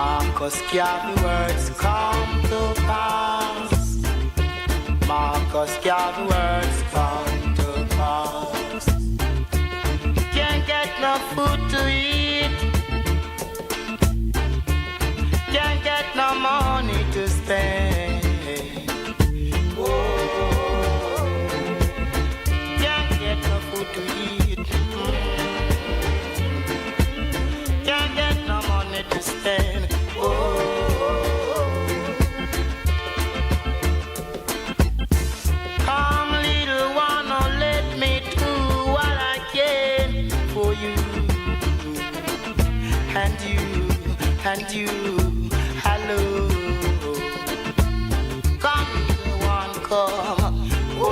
Marcus Garvey words come to pass. Marcus Garvey words come to pass. Can't get no food to eat. Can't get no money to spend. Oh, can't get no food to eat. Can't get no money to spend. Come, little one, oh, let me do what I can for you. And you, hello. Come, little one, come. Oh,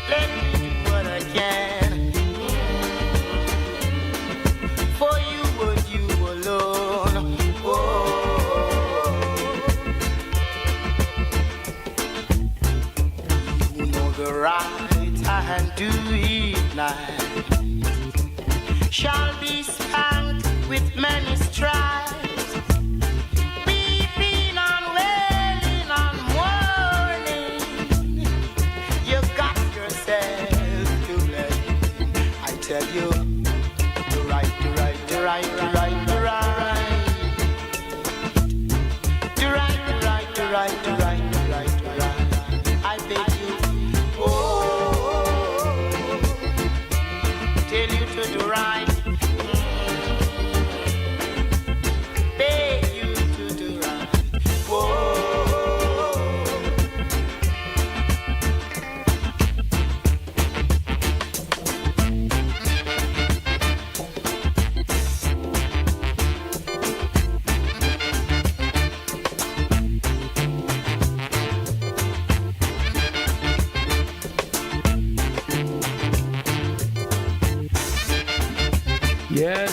let me do what I can for you and you alone. Oh, you know the right hand do it now. Shall be spanked with many stripes, weeping and wailing and mourning. You got yourself to blame. I tell you, the right, the right, the right, the right, the right, the right, the right, the right, the right, the right, the right. I beg you, oh, tell you to do right. Yes.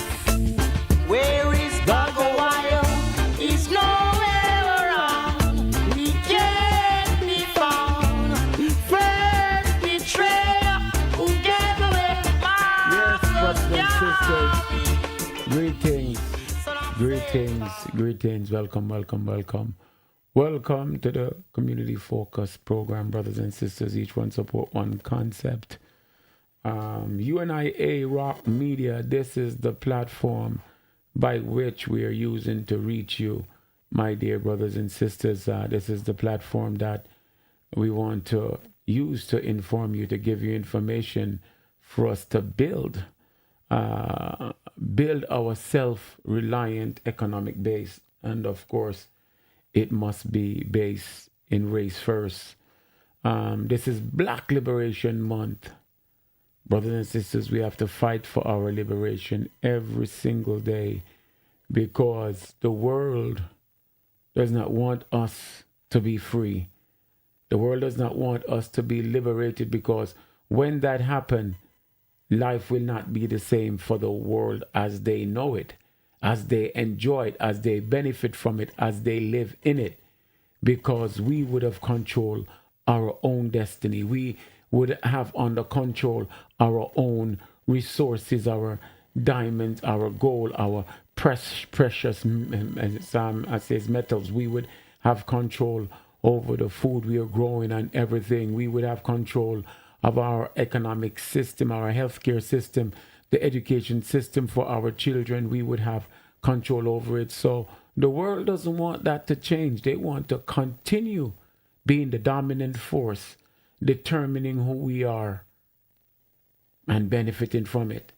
Where is Garvey? He's nowhere around. He can't be found. First betrayer who gave away my Yes, brothers and sisters. Greetings. Welcome. Welcome to the Community Focus program, brothers and sisters. Each one support one concept. UNIARocMedia, this is the platform by which we are using to reach you, my dear brothers and sisters. This is the platform that we want to use to inform you, to give you information for us to build our self-reliant economic base. And of course, it must be based in race first. This is Black Liberation Month. Brothers and sisters, we have to fight for our liberation every single day because the world does not want us to be free. The world does not want us to be liberated, because when that happens, life will not be the same for the world as they know it, as they enjoy it, as they benefit from it, as they live in it, because we would have control our own destiny. We would have under control our own resources, our diamonds, our gold, our precious metals. We would have control over the food we are growing and everything. We would have control of our economic system, our healthcare system, the education system for our children. We would have control over it. So the world doesn't want that to change. They want to continue being the dominant force, determining who we are and benefiting from it.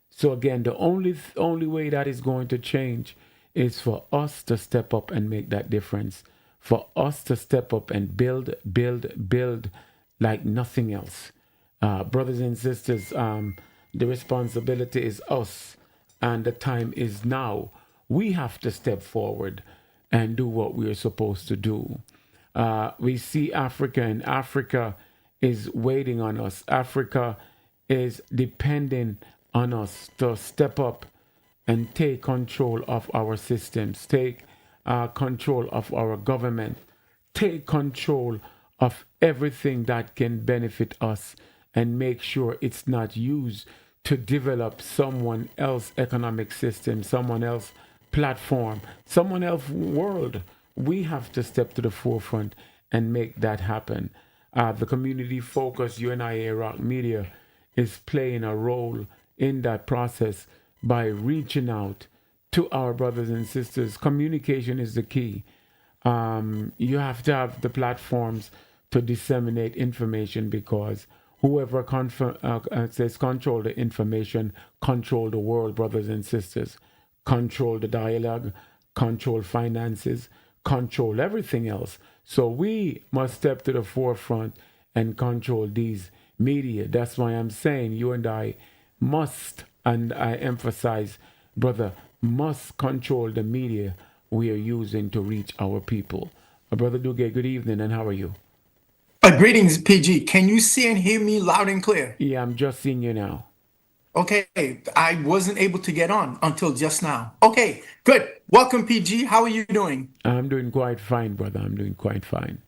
So again, the only way that is going to change is for us to step up and make that difference, for us to step up and build like nothing else. Brothers and sisters, the responsibility is us, and the time is now. We have to step forward and do what we are supposed to do. We see Africa, and Africa is waiting on us. Africa is depending on us to step up and take control of our systems, take control of our government, take control of everything that can benefit us, and make sure it's not used to develop someone else economic system, someone else platform, someone else world. We have to step to the forefront and make that happen. The community focused UNIARocMedia is playing a role in that process by reaching out to our brothers and sisters. Communication is the key. You have to have the platforms to disseminate information, because whoever says control the information, control the world, brothers and sisters. Control the dialogue, control finances, control everything else. So we must step to the forefront and control these media. That's why I'm saying you and I must, and I emphasize, brother, must control the media we are using to reach our people. Brother Dugue, good evening, and how are you? Greetings, PG. Can you see and hear me loud and clear? Yeah, I'm just seeing you now. Okay, I wasn't able to get on until just now. Okay, good. Welcome, PG. How are you doing? I'm doing quite fine, brother. I'm doing quite fine.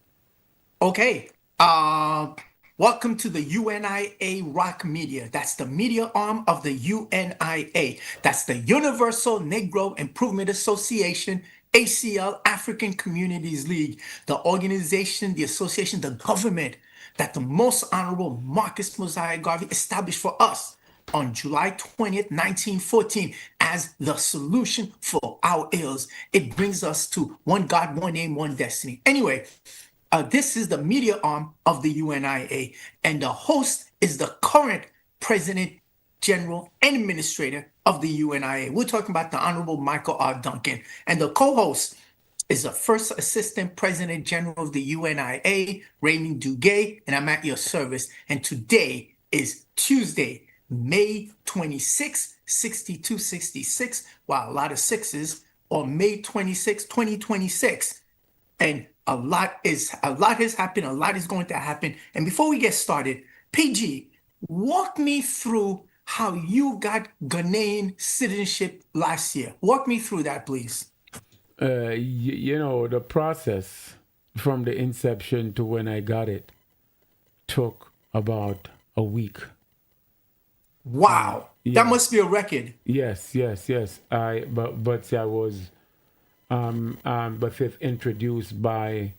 Okay. Welcome to the UNIARocMedia. That's the media arm of the UNIA. That's the Universal Negro Improvement Association, ACL, African Communities League, the organization, the association, the government that the Most Honorable Marcus Mosiah Garvey established for us on July 20th, 1914, as the solution for our ills. It brings us to one God, one aim, one destiny. Anyway, this is the media arm of the UNIA, and the host is the current President General and Administrator of the UNIA. We're talking about the Honorable Michael R. Duncan, and the co-host is the First Assistant President General of the UNIA, Raymond Dugue, and I'm at your service. And today is Tuesday, May 26, 6266, wow, a lot of sixes, or May 26, 2026. And a lot has happened, a lot is going to happen. And before we get started, PG, walk me through how you got Ghanaian citizenship last year. Walk me through that, please. The process from the inception to when I got it took about a week. Wow, yeah. That must be a record. Yes. I was introduced by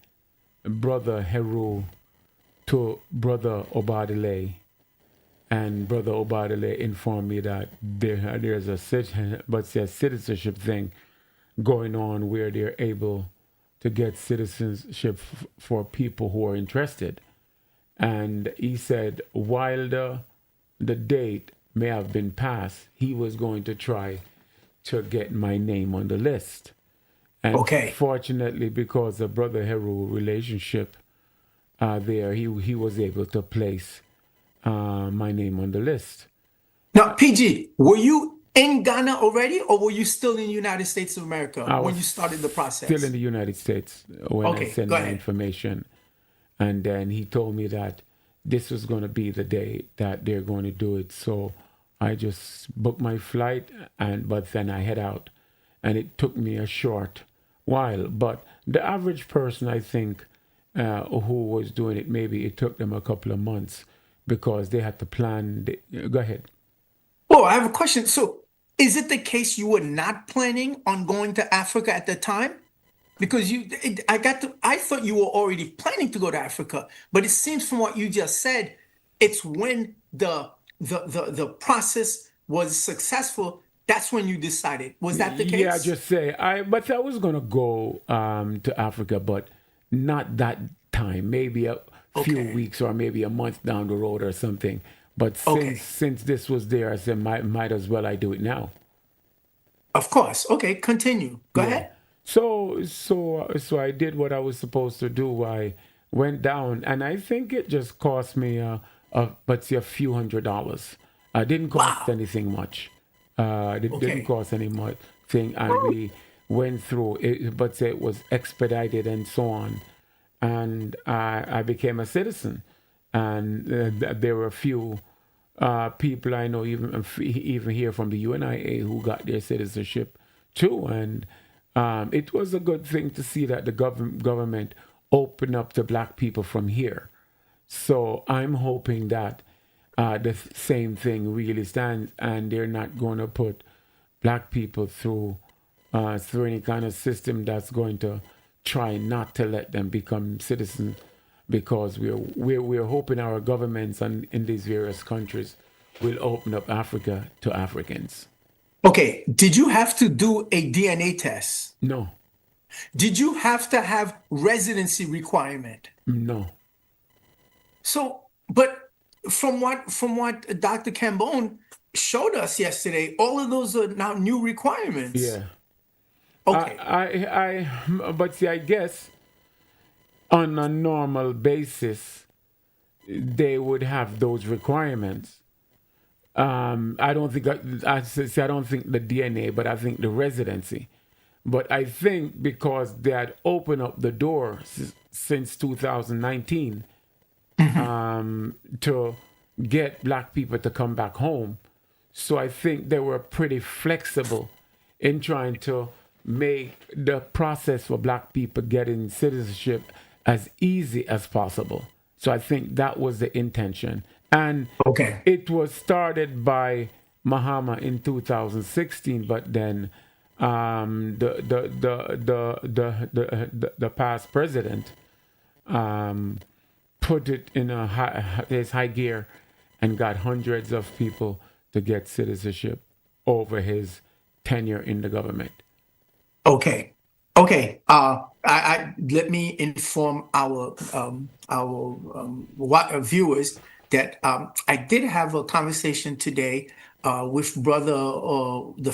Brother Heru to Brother Obadile, and Brother Obadile informed me that there's a citizenship thing going on where they're able to get citizenship for people who are interested. And he said while the date may have been passed, he was going to try to get my name on the list. And fortunately, because of Brother Heru relationship there, he was able to place my name on the list. Now, PG, were you in Ghana already, or were you still in the United States of America when you started the process? Still in the United States when I sent my information. And then he told me that this was going to be the day that they're going to do it. So I just booked my flight, but then I head out. And it took me a short while. But the average person, I think, who was doing it, maybe it took them a couple of months because they had to plan. Go ahead. Oh, I have a question. So is it the case you were not planning on going to Africa at the time? Because I thought you were already planning to go to Africa, but it seems from what you just said, it's when the process was successful. That's when you decided. Was that the case? Yeah, just say I was gonna go to Africa, but not that time. Maybe a few weeks or maybe a month down the road or something. But since this was there, I said might as well I do it now. Of course. Okay, continue. Go ahead. So I did what I was supposed to do. I went down, and I think it just cost me a few $100s. Didn't cost anything much. Didn't cost any much thing, and we went through it, but it was expedited and so on, and I became a citizen. And there were a few people I know, even here from the UNIA, who got their citizenship too, and it was a good thing to see that the government opened up to black people from here. So I'm hoping that same thing really stands, and they're not going to put black people through any kind of system that's going to try not to let them become citizens, because we're hoping our governments in these various countries will open up Africa to Africans. Okay, did you have to do a DNA test? No. Did you have to have residency requirement? No. So, but from what Dr. Kabon showed us yesterday, all of those are now new requirements. Yeah. Okay. But see, I guess on a normal basis, they would have those requirements. I don't think I don't think the DNA, but I think the residency. But I think because they had opened up the door since 2019 to get black people to come back home, so I think they were pretty flexible in trying to make the process for black people getting citizenship as easy as possible. So I think that was the intention. And okay, it was started by Mahama in 2016, but then the past president put it in his high gear and got hundreds of people to get citizenship over his tenure in the government. Okay. I let me inform our viewers that I did have a conversation today with brother the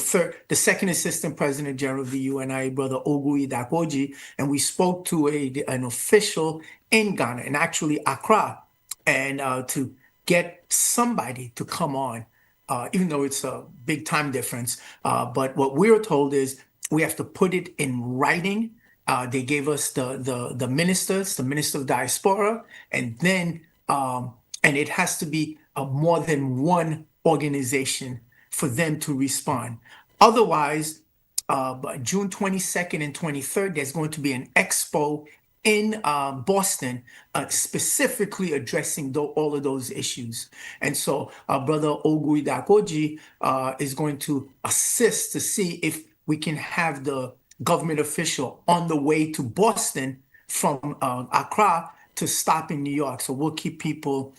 second assistant president general of the UNIA, brother Dugue, and we spoke to an official in Ghana, and actually Accra, and to get somebody to come on, even though it's a big time difference. But what we were told is we have to put it in writing. They gave us the minister of Diaspora, and then and it has to be more than one organization for them to respond. Otherwise, June 22nd and 23rd, there's going to be an expo in Boston, specifically addressing all of those issues. And so Brother Dugue is going to assist to see if we can have the government official on the way to Boston from Accra to stop in New York. So we'll keep people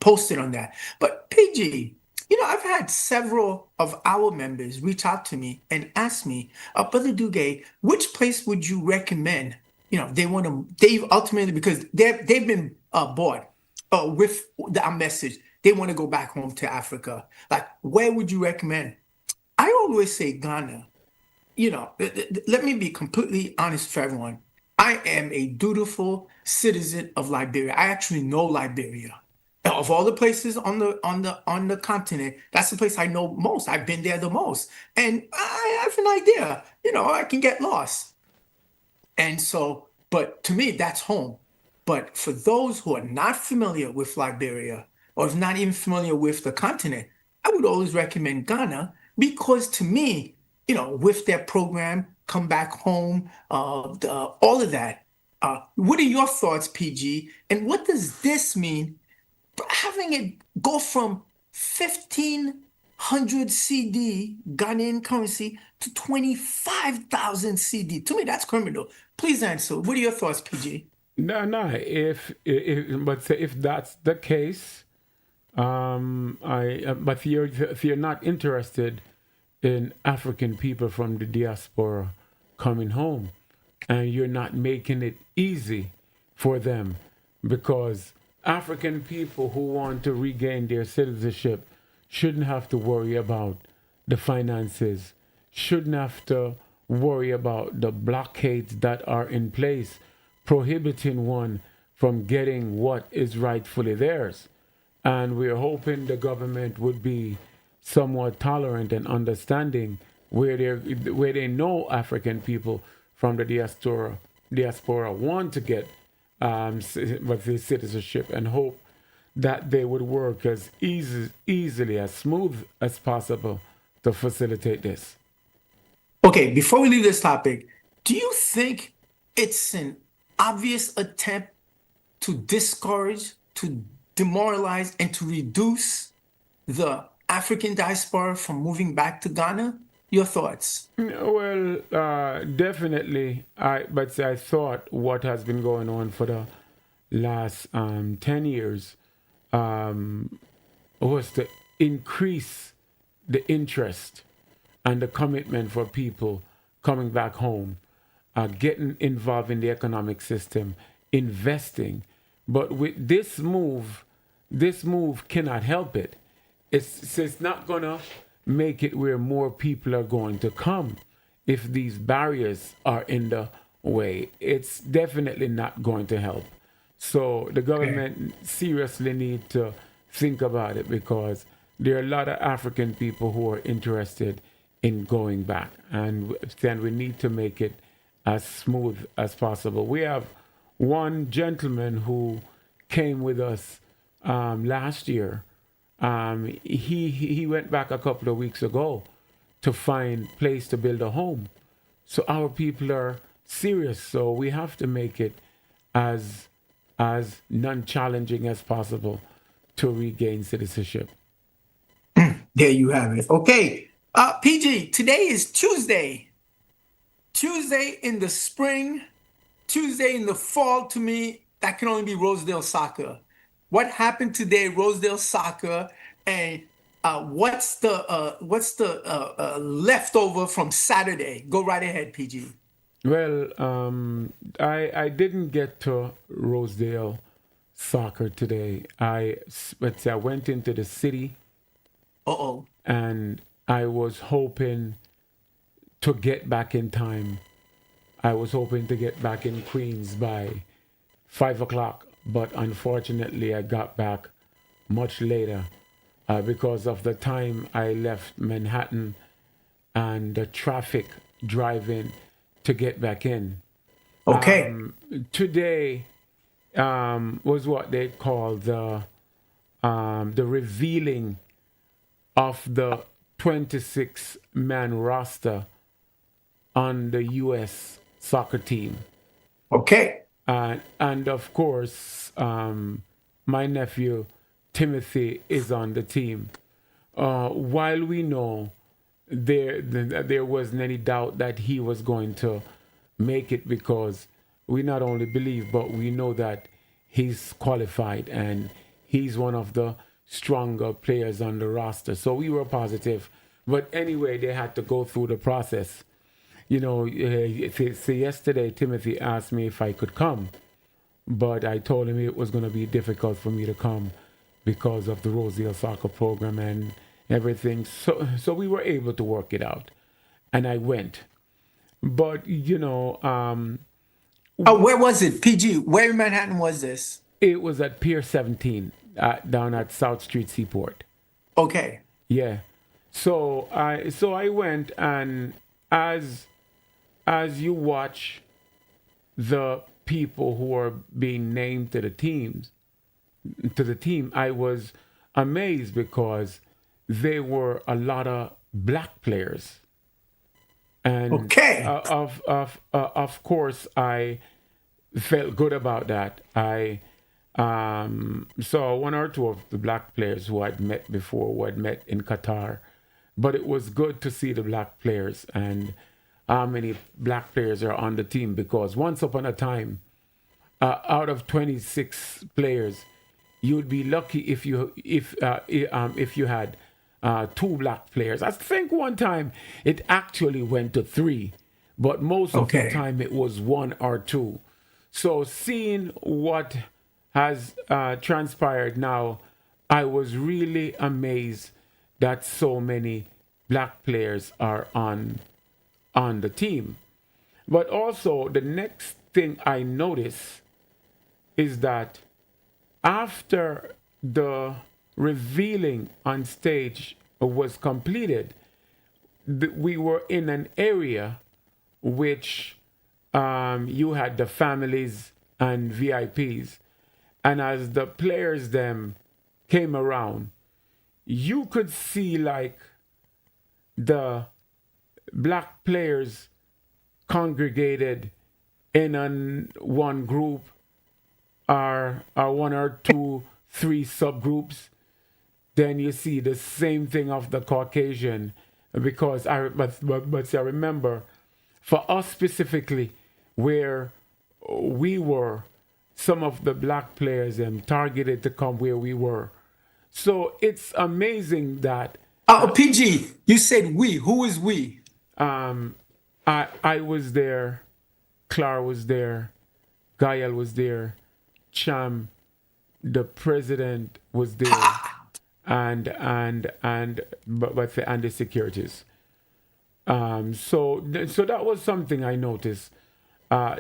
posted on that. But PG, I've had several of our members reach out to me and ask me, Brother Dugue, which place would you recommend? They ultimately, because they've been bored with our message. They want to go back home to Africa. Like, where would you recommend? I always say Ghana. Let me be completely honest for everyone. I am a dutiful citizen of Liberia. I actually know Liberia. Of all the places on the continent, that's the place I know most. I've been there the most. And I have an idea, I can get lost. And so, but to me, that's home. But for those who are not familiar with Liberia, or not even familiar with the continent, I would always recommend Ghana, because to me, with their program, Come Back Home, all of that. What are your thoughts, PG? And what does this mean? Having it go from 1,500 CD Ghanaian currency to 25,000 CD. To me, that's criminal. Please answer. What are your thoughts, PG? No. If that's the case, but if you're not interested in African people from the diaspora coming home, and you're not making it easy for them, because African people who want to regain their citizenship shouldn't have to worry about the finances, shouldn't have to worry about the blockades that are in place, prohibiting one from getting what is rightfully theirs. And we're hoping the government would be somewhat tolerant and understanding where they know African people from the diaspora want to get the citizenship, and hope that they would work as easily, as smooth as possible to facilitate this. Okay, before we leave this topic, do you think it's an obvious attempt to discourage, to demoralize and to reduce the African diaspora from moving back to Ghana? Your thoughts? Well, definitely. But I thought what has been going on for the last 10 years was to increase the interest and the commitment for people coming back home, getting involved in the economic system, investing. But with this move cannot help it. It's not going to make it where more people are going to come if these barriers are in the way. It's definitely not going to help. So the government seriously need to think about it, because there are a lot of African people who are interested in going back, and then we need to make it as smooth as possible. We have one gentleman who came with us last year. He went back a couple of weeks ago to find place to build a home. So our people are serious. So we have to make it as non-challenging as possible to regain citizenship. There you have it. Okay. PG, today is Tuesday. Tuesday in the spring, Tuesday in the fall, to me, that can only be Rosedale soccer. What happened today, Rosedale soccer, and what's the leftover from Saturday? Go right ahead, PG. Well, I didn't get to Rosedale soccer today. I went into the city. And I was hoping to get back in time. I was hoping to get back in Queens by 5 o'clock, but unfortunately I got back much later because of the time I left Manhattan and the traffic driving to get back in. Okay. Today was what they call the revealing of the 26-man roster on the U.S. soccer team. Okay. And of course, my nephew Timothy is on the team. While we know there wasn't any doubt that he was going to make it, because we not only believe, but we know that he's qualified and he's one of the stronger players on the roster. So we were positive. But anyway, they had to go through the process. You know, so yesterday, Timothy asked me if I could come, but I told him it was going to be difficult for me to come because of the Rosedale soccer program and everything. So we were able to work it out, and I went. But, you know... where was it, PG? Where in Manhattan was this? It was at Pier 17, down at South Street Seaport. Okay. Yeah. So I went, and as you watch the people who are being named to the team, I was amazed because there were a lot of black players. And okay. Of course, I felt good about that. I saw one or two of the black players who I'd met before, who I'd met in Qatar. But it was good to see the black players and how many black players are on the team, because once upon a time, out of 26 players, you'd be lucky if you had 2 black players. I think one time it actually went to 3, but most of the time it was 1 or 2. So seeing what has transpired now, I was really amazed that so many black players are on the team. But also the next thing I noticed is that after the revealing on stage was completed, we were in an area which you had the families and VIPs. And as the players them came around, you could see like the black players congregated in one group, or 1 or 2 three subgroups, then you see the same thing of the Caucasian. Because I remember, for us specifically, where we were, some of the black players targeted to come where we were. So it's amazing that PG, you said we. Who is we? I was there, Clara was there, Gael was there, Cham, the president was there, and the securities. So that was something I noticed.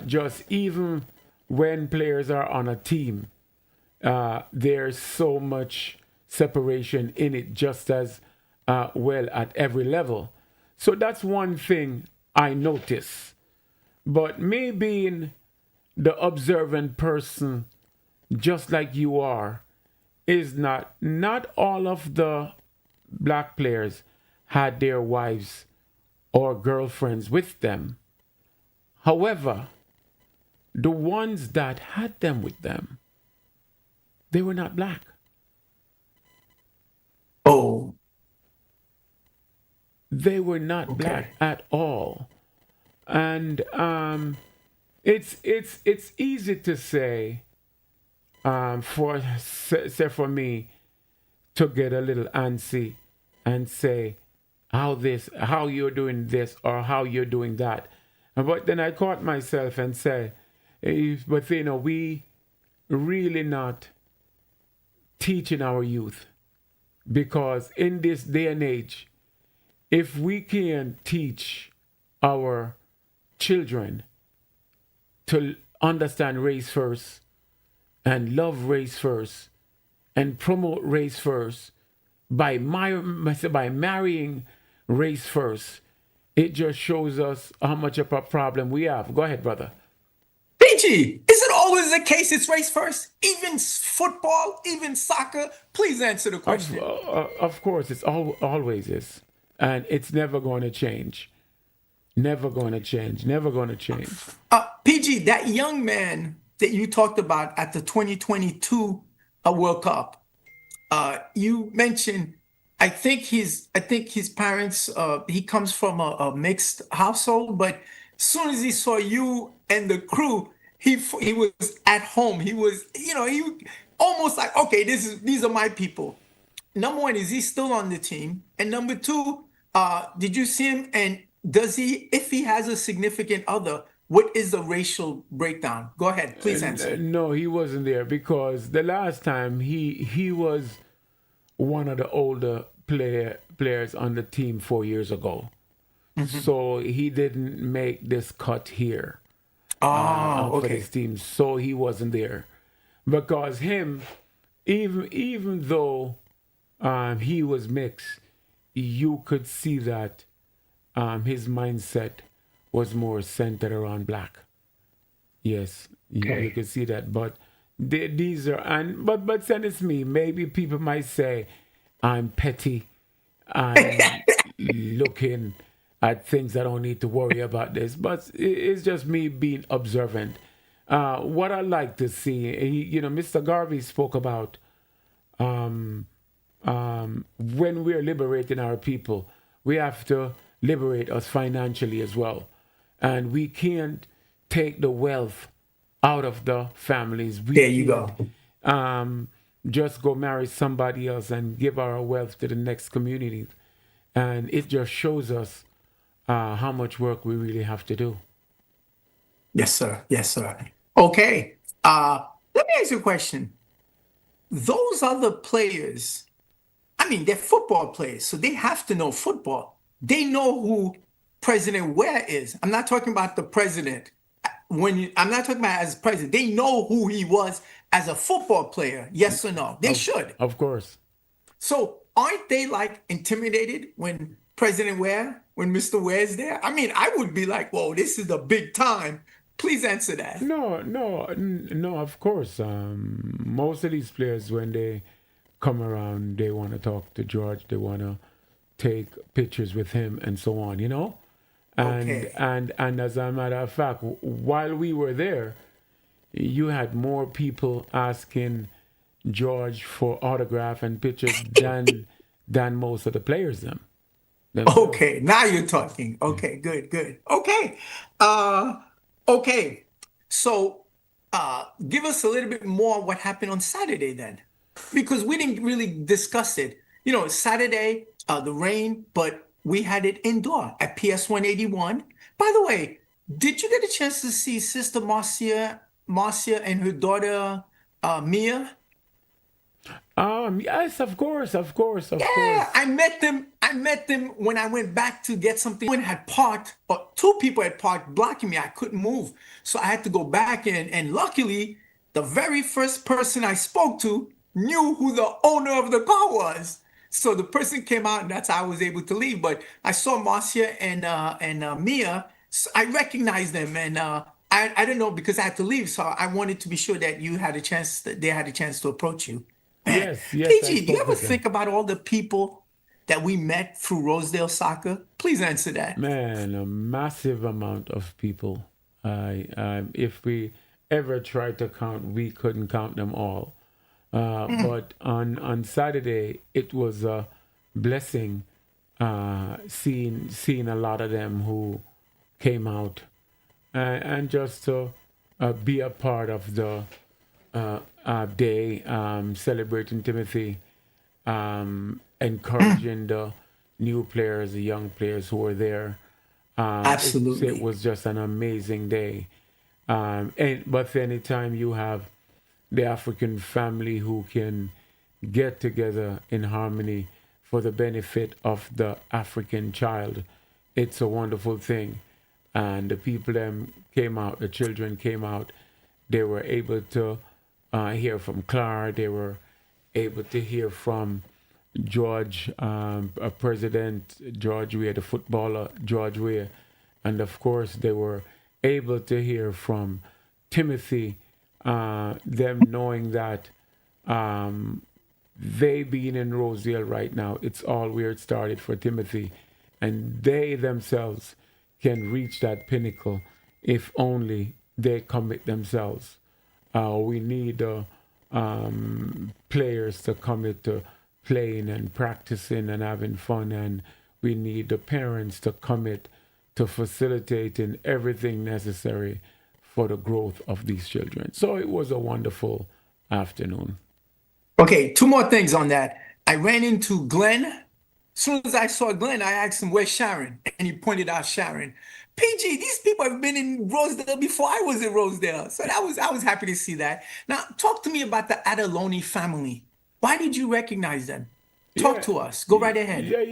Just even when players are on a team, there's so much separation in it, just as well at every level. So that's one thing I notice. But me being the observant person, just like you are, is not all of the black players had their wives or girlfriends with them. However, the ones that had them with them, they were not black. Oh. They were not black at all. And it's easy to say, for me to get a little antsy and say how you're doing this or how you're doing that. But then I caught myself and say, but we really not teaching our youth, because in this day and age, if we can teach our children to understand race first and love race first and promote race first by marrying race first, it just shows us how much of a problem we have. Go ahead, brother. PG, is it always the case it's race first? Even football, even soccer? Please answer the question. Of course, it's always is. And it's never going to change. Never going to change. Never going to change. PG, that young man that you talked about at the 2022 World Cup, you mentioned, I think his parents, he comes from a mixed household, but as soon as he saw you and the crew, he was at home. He was, he almost like, okay, these are my people. Number one, is he still on the team? And number two, did you see him? And does he, if he has a significant other, what is the racial breakdown? Go ahead, please answer. No, he wasn't there, because the last time he was one of the older players on the team 4 years ago. Mm-hmm. So he didn't make this cut here for this team. So he wasn't there, because him, even though he was mixed, you could see that his mindset was more centered around black. Yes, you could see that. But these are, but send it to me. Maybe people might say I'm petty. I'm looking at things I don't need to worry about this. But it's just me being observant. What I like to see, Mr. Garvey spoke about when we're liberating our people, we have to liberate us financially as well. And we can't take the wealth out of the families. There you go. Just go marry somebody else and give our wealth to the next community. And it just shows us how much work we really have to do. Yes, sir. Yes, sir. Okay. Let me ask you a question. Those other players, they're football players, so they have to know football. They know who President Ware is. I'm not talking about the president. I'm not talking about as president. They know who he was as a football player. Yes or no? They should. Of course. So aren't they intimidated when President Ware, when Mr. Ware's there? I would be like, whoa, this is the big time. Please answer that. No, of course. Most of these players, when they come around, they want to talk to George. They want to take pictures with him and so on, And as a matter of fact, while we were there, you had more people asking George for autograph and picture than most of the players themselves. Okay, now you're talking. Okay, good, good. Okay. Uh okay. So give us a little bit more what happened on Saturday then. Because we didn't really discuss it. You know, Saturday, the rain, but we had it indoor at PS 181. By the way, did you get a chance to see Sister Marcia and her daughter Mia? Yes, of course, of course, of Yeah, course. I met them. I met them when I went back to get something. One had parked, or two people had parked blocking me. I couldn't move. So I had to go back in. And luckily, the very first person I spoke to knew who the owner of the car was. So the person came out, and that's how I was able to leave. But I saw Marcia and Mia. So I recognized them, and I didn't know because I had to leave. So I wanted to be sure that you had a chance, that they had a chance to approach you. Man, Yes, yes, I PG, do you spoke ever with them. think about all the people that we met through Rosedale Soccer? Please answer that. Man, a massive amount of people. If we ever tried to count, we couldn't count them all. But on Saturday, it was a blessing seeing a lot of them who came out and just to be a part of the day, celebrating Timothy, encouraging the new players, the young players who were there. It Absolutely. was just an amazing day. But anytime you have the African family who can get together in harmony for the benefit of the African child, it's a wonderful thing. And the people them came out, the children came out. They were able to hear from Clara. They were able to hear from George, President George Weah, the footballer George Weah, and of course they were able to hear from Timothy. Them knowing that they being in Rosedale right now, it's all where it started for Timothy, and they themselves can reach that pinnacle if only they commit themselves. We need players to commit to playing and practicing and having fun, and we need the parents to commit to facilitating everything necessary for the growth of these children. So it was a wonderful afternoon. Okay, two more things on that. I ran into Glenn. As soon as I saw Glenn, I asked him, "Where's Sharon?" And he pointed out Sharon. PG, these people have been in Rosedale before I was in Rosedale. So I was happy to see that. Now, talk to me about the Adelone family. Why did you recognize them? Talk Yeah, to us. Go right ahead. yeah.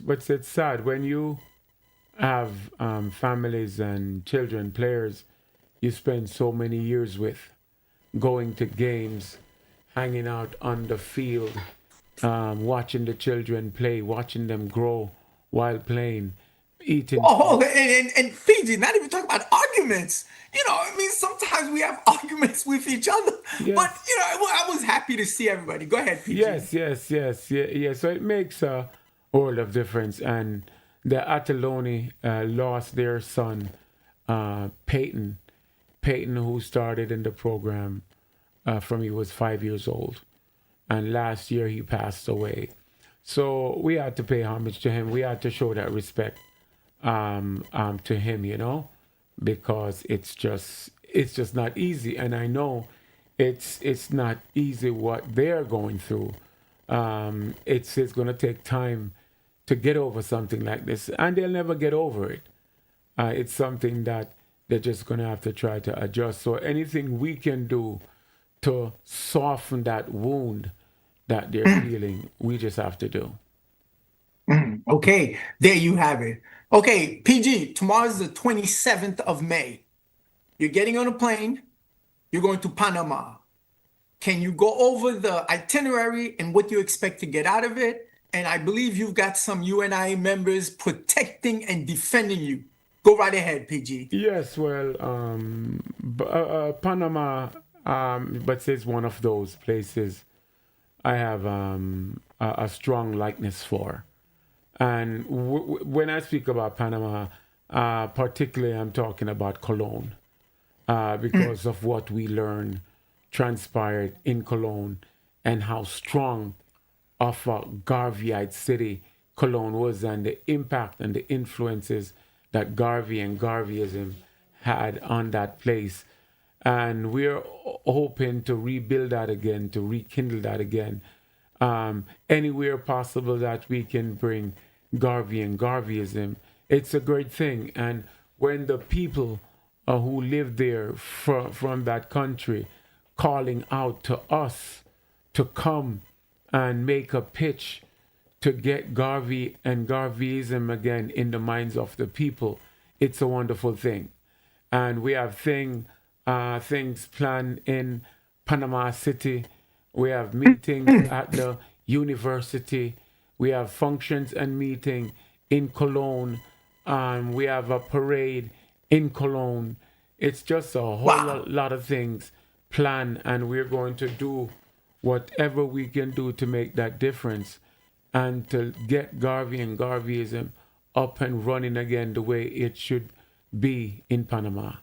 But it's sad when you have families and children, players you spend so many years with, going to games, hanging out on the field, watching the children play, watching them grow while playing, eating Oh, food. and PG, not even talk about arguments. You know, I mean, sometimes we have arguments with each other, but Yes, you know, I was happy to see everybody. Go ahead, PG. yes. So it makes a world of difference. And the Ataloni lost their son, Peyton, who started in the program from he was 5 years old, and last year he passed away. So we had to pay homage to him. We had to show that respect to him, because it's just not easy. And I know it's not easy what they're going through. It's going to take time to get over something like this, and they'll never get over it. It's something that they're just going to have to try to adjust. So anything we can do to soften that wound that they're feeling, we just have to do. Okay, there you have it. Okay, PG, tomorrow's the 27th of May. You're getting on a plane, you're going to Panama. Can you go over the itinerary and what you expect to get out of it? And I believe you've got some UNIA members protecting and defending you. Go right ahead, PG. Yes, well, Panama, but it's one of those places I have a strong likeness for. And when I speak about Panama, particularly I'm talking about Cologne, because of what we learn transpired in Cologne and how strong of a Garveyite city Cologne was, and the impact and the influences that Garvey and Garveyism had on that place. And we're hoping to rebuild that again, to rekindle that again, anywhere possible that we can bring Garvey and Garveyism. It's a great thing. And when the people who live there from that country calling out to us to come and make a pitch to get Garvey and Garveyism again in the minds of the people, it's a wonderful thing. And we have things planned in Panama City. We have meetings at the university. We have functions and meeting in Cologne. We have a parade in Cologne. It's just a whole lot of things planned, and we're going to do whatever we can do to make that difference and to get Garvey and Garveyism up and running again the way it should be in Panama.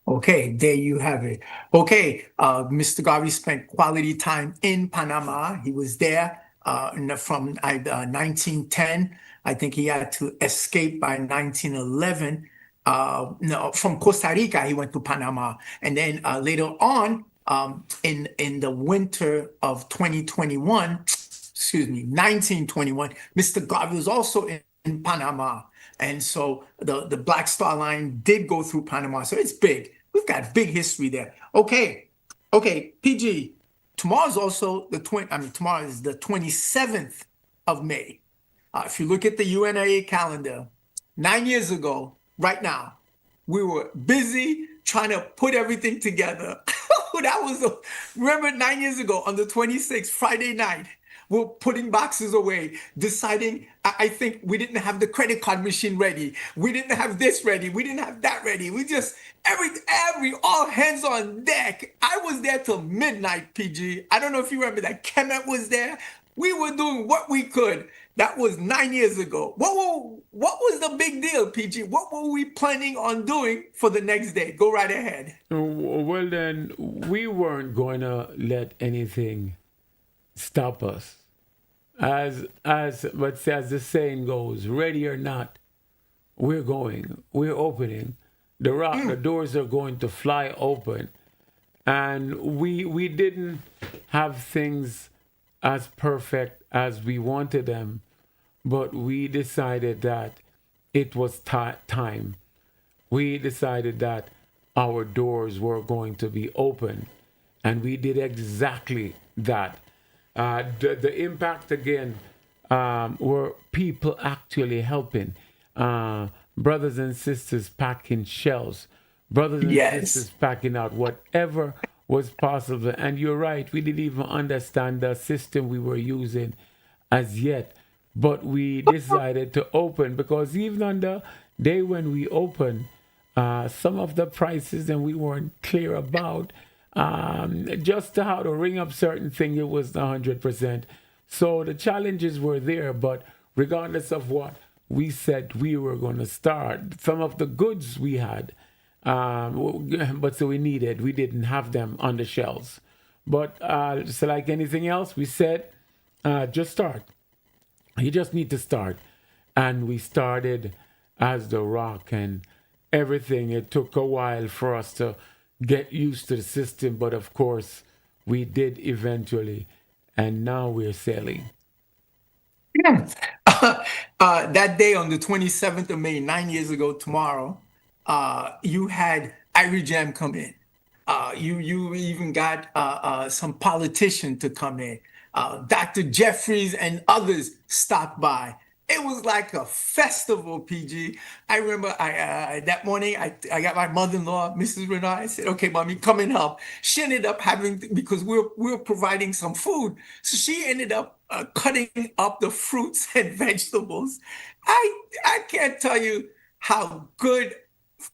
Okay, there you have it. Okay, Mr. Garvey spent quality time in Panama. He was there from 1910. I think he had to escape by 1911. No, from Costa Rica, he went to Panama. And then later on, in the winter of 1921, Mr. Garvey was also in Panama. And so the Black Star Line did go through Panama. So it's big. We've got big history there. Okay, PG. Tomorrow's also tomorrow is the 27th of May. If you look at the UNIA calendar, 9 years ago, right now, we were busy trying to put everything together. Remember 9 years ago on the 26th, Friday night, we're putting boxes away, deciding, I think we didn't have the credit card machine ready. We didn't have this ready. We didn't have that ready. We just, all hands on deck. I was there till midnight, PG. I don't know if you remember that. Kemet was there. We were doing what we could. That was 9 years ago. What was the big deal, PG? What were we planning on doing for the next day? Go right ahead. Well, then, we weren't going to let anything stop us. As the saying goes, ready or not, we're going. We're opening. The doors are going to fly open. And we didn't have things as perfect as we wanted them, but we decided that it was time. We decided that our doors were going to be open, and we did exactly that. The impact again were people actually helping, brothers and sisters packing shells, brothers and sisters packing out whatever was possible. And you're right, we didn't even understand the system we were using as yet, but we decided to open, because even on the day when we opened, some of the prices and we weren't clear about, just how to ring up certain things, it was 100%. So the challenges were there, but regardless of what we said we were going to start, some of the goods we had, but so we didn't have them on the shelves. But so like anything else, we said, just start. You just need to start. And we started as the Rock and everything. It took a while for us to get used to the system, but of course we did eventually, and now we're sailing. Yeah. That day on the 27th of May, 9 years ago tomorrow, you had Irie Jam come in. You even got some politician to come in. Dr. Jeffries and others stopped by. It was like a festival, PG. I remember that morning, I got my mother-in-law, Mrs. Renard. I said, okay, mommy, come and help. She ended up because we were providing some food. So she ended up cutting up the fruits and vegetables. I can't tell you how good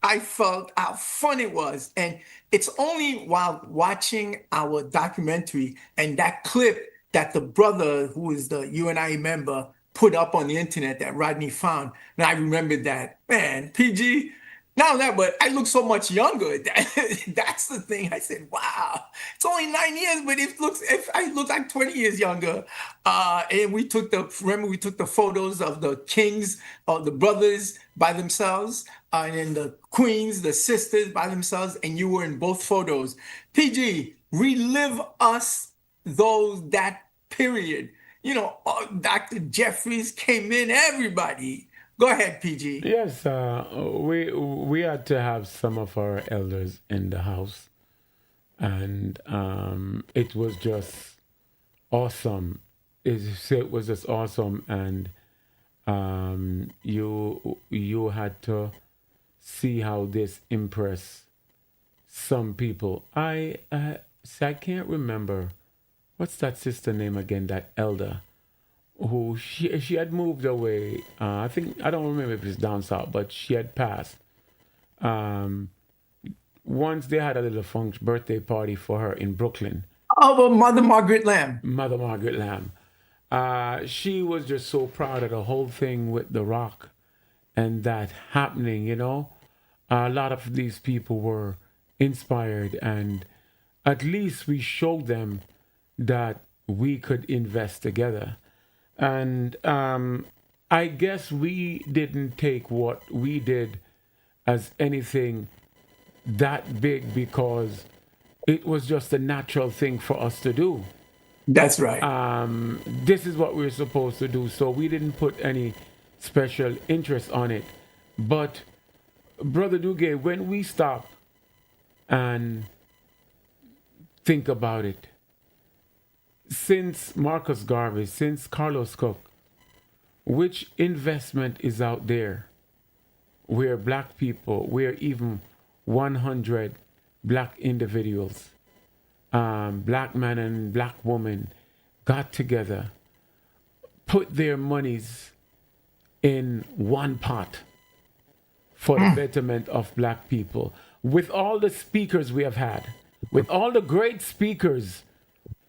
I felt, how fun it was. And it's only while watching our documentary and that clip that the brother, who is the UNIA member, put up on the internet that Rodney found. And I remembered that, man, PG, Not only that, but I look so much younger. That's the thing. I said, wow, it's only 9 years, but if I look like 20 years younger. And remember we took the photos of the kings, of the brothers by themselves, and then the queens, the sisters by themselves, and you were in both photos. PG, relive us that period. Dr. Jeffries came in, everybody. Go ahead, PG. Yes, we had to have some of our elders in the house, and it was just awesome. It was just awesome, and you had to see how this impressed some people. I can't remember what's that sister name again. That elder who she had moved away. I think I don't remember if it's down south, but she had passed. Um, Once they had a little function birthday party for her in Brooklyn. Oh, well, Mother Margaret Lamb. Mother Margaret Lamb. She was just so proud of the whole thing with the rock and that happening. A lot of these people were inspired, and at least we showed them that we could invest together. And I guess we didn't take what we did as anything that big because it was just a natural thing for us to do. That's right. This is what we're supposed to do. So we didn't put any special interest on it. But, Brother Dugue, when we stop and think about it, since Marcus Garvey, since Carlos Cook, which investment is out there where black people, where even 100 black individuals, black man and black woman got together, put their monies in one pot for the betterment of black people? With all the speakers we have had, with all the great speakers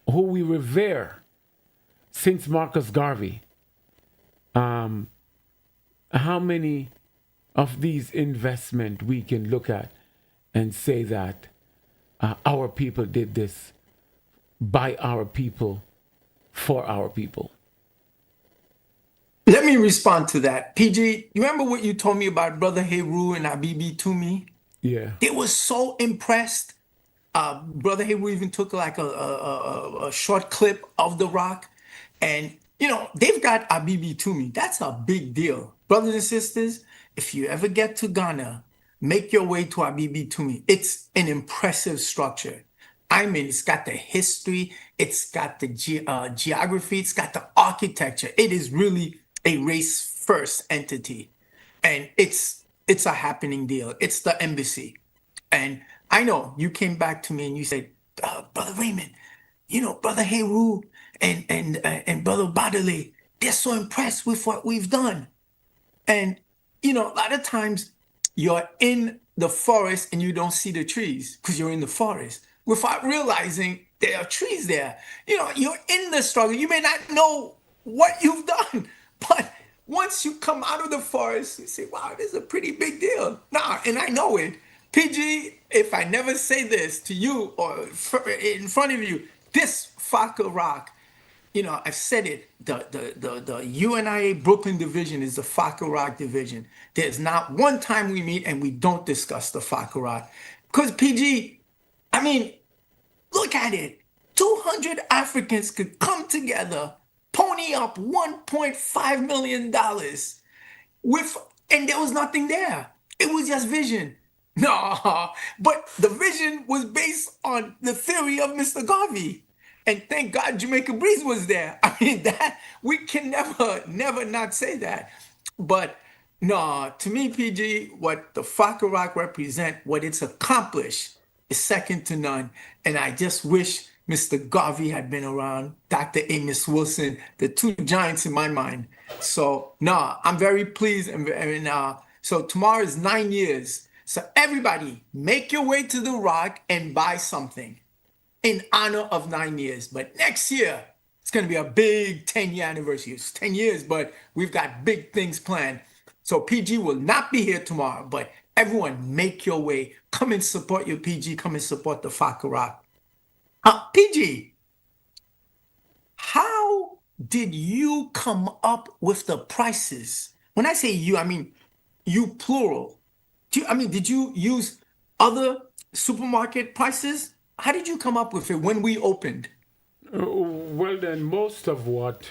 who we revere since Marcus Garvey, how many of these investment we can look at and say that our people did this by our people, for our people? Let me respond to that. PG, you remember what you told me about Brother Heru and Abibi Toomey? Yeah. They were so impressed. Brother Heru even took like a short clip of the rock. And, they've got Abibi Toomey. That's a big deal. Brothers and sisters, if you ever get to Ghana, make your way to Abibi Toomey. It's an impressive structure. I mean, it's got the history, it's got the geography, it's got the architecture. It is really a race-first entity. And it's a happening deal. It's the embassy. And I know you came back to me and you said, Brother Raymond, Brother Heru and Brother Badale, they're so impressed with what we've done. And, a lot of times you're in the forest and you don't see the trees because you're in the forest without realizing there are trees there. You're in the struggle. You may not know what you've done, but once you come out of the forest, you say, wow, this is a pretty big deal. Nah, and I know it. PG, if I never say this to you or in front of you, this Faka Rock, I've said it, the UNIA Brooklyn division is the Faka Rock division. There's not one time we meet and we don't discuss the Faka Rock. Because PG, I mean, look at it. 200 Africans could come together, pony up $1.5 million and there was nothing there. It was just vision. No, but the vision was based on the theory of Mr. Garvey. And thank God Jamaica Breeze was there. I mean, that we can never not say that. But no, to me, PG, what the Faka Rock represent, what it's accomplished is second to none. And I just wish Mr. Garvey had been around, Dr. Amos Wilson, the two giants in my mind. So no, I'm very pleased. And so tomorrow is 9 years. So everybody, make your way to the Rock and buy something in honor of 9 years. But next year, it's going to be a big 10-year anniversary. It's 10 years, but we've got big things planned. So PG will not be here tomorrow, but everyone make your way. Come and support your PG. Come and support the Fakarak. PG, how did you come up with the prices? When I say you, I mean you plural. Did you use other supermarket prices? How did you come up with it when we opened? Well, then, most of what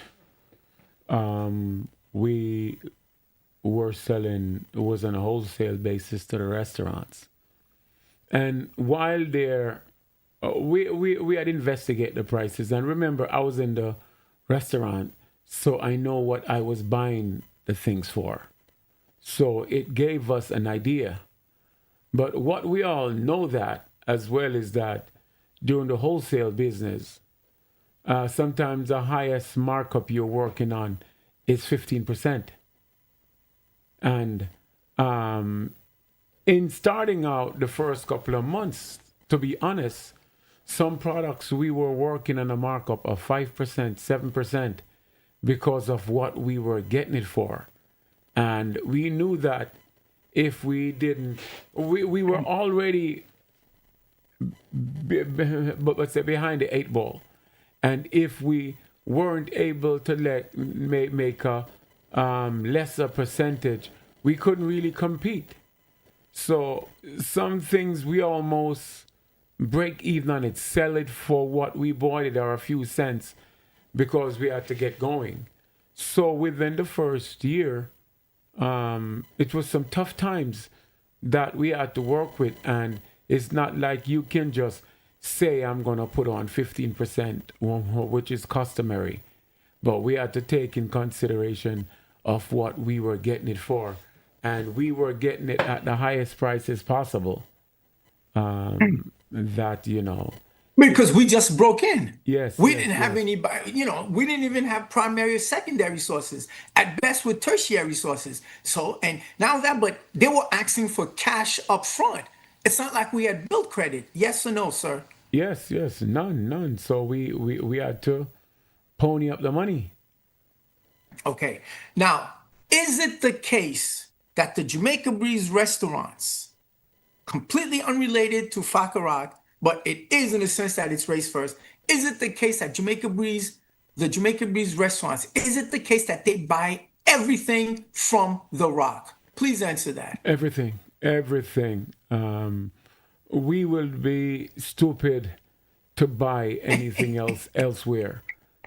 we were selling was on a wholesale basis to the restaurants. And while there, we had investigated the prices. And remember, I was in the restaurant, so I know what I was buying the things for. So it gave us an idea. But what we all know that as well is that during the wholesale business, sometimes the highest markup you're working on is 15%. And in starting out the first couple of months, to be honest, some products we were working on a markup of 5%, 7% because of what we were getting it for. And we knew that if we didn't, we were already let's say behind the 8 ball. And if we weren't able to make a lesser percentage, we couldn't really compete. So some things we almost break even on it, sell it for what we bought it or a few cents because we had to get going. So within the first year, it was some tough times that we had to work with, and it's not like you can just say I'm going to put on 15%, which is customary. But we had to take in consideration of what we were getting it for. And we were getting it at the highest prices possible. That, Because we just broke in. Yes. We didn't have any, we didn't even have primary or secondary sources. At best, with tertiary sources. So, and now that, but they were asking for cash up front. It's not like we had bill credit. Yes or no, sir? Yes, none. So we had to pony up the money. Okay. Now, is it the case that the Jamaica Breeze restaurants, completely unrelated to Fakarak, but it is in the sense that it's race first, is it the case that the Jamaica Breeze restaurants, is it the case that they buy everything from the Rock? Please answer that. Everything. We will be stupid to buy anything else elsewhere.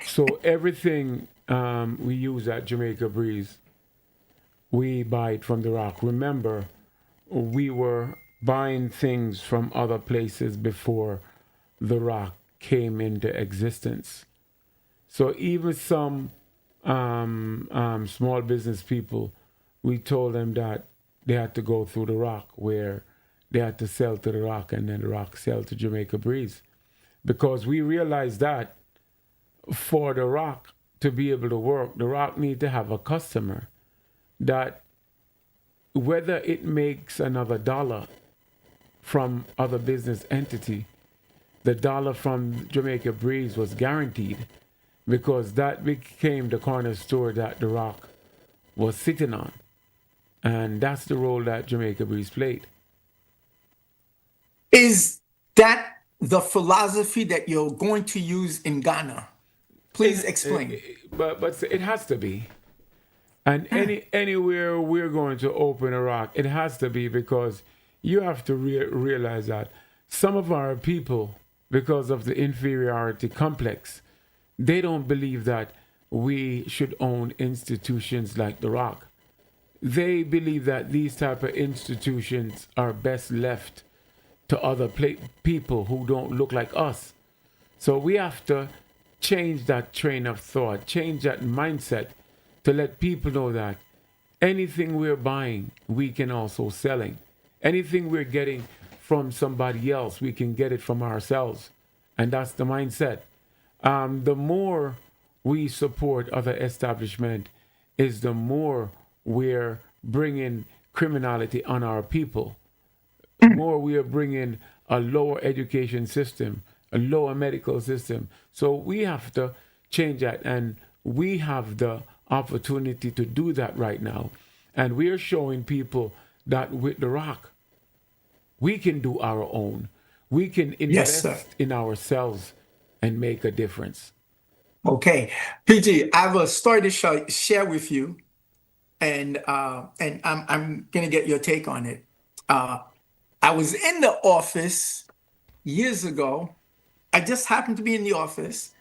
So everything we use at Jamaica Breeze, we buy it from the Rock. Remember, we were buying things from other places before the Rock came into existence. So even some small business people, we told them that they had to go through the Rock, where they had to sell to the Rock and then the Rock sell to Jamaica Breeze. Because we realized that for the Rock to be able to work, the Rock need to have a customer that whether it makes another dollar from other business entity, the dollar from Jamaica Breeze was guaranteed, because that became the corner store that the Rock was sitting on. And that's the role that Jamaica Breeze played. Is that the philosophy that you're going to use in Ghana? Please explain. But it has to be. And anywhere we're going to open a Rock, it has to be, because you have to realize that some of our people, because of the inferiority complex, they don't believe that we should own institutions like the Rock. They believe that these type of institutions are best left to other people who don't look like us. So we have to change that train of thought, change that mindset, to let people know that anything we're buying, we can also selling. Anything we're getting from somebody else, we can get it from ourselves. And that's the mindset. The more we support other establishment, is the more we're bringing criminality on our people. The more we are bringing a lower education system, a lower medical system. So we have to change that, and we have the opportunity to do that right now. And we are showing people that with the rock, we can do our own. We can Yes, sir. invest in ourselves and make a difference. Okay, PG, I have a story to share with you, and I'm gonna get your take on it. I was in the office years ago. I just happened to be in the office,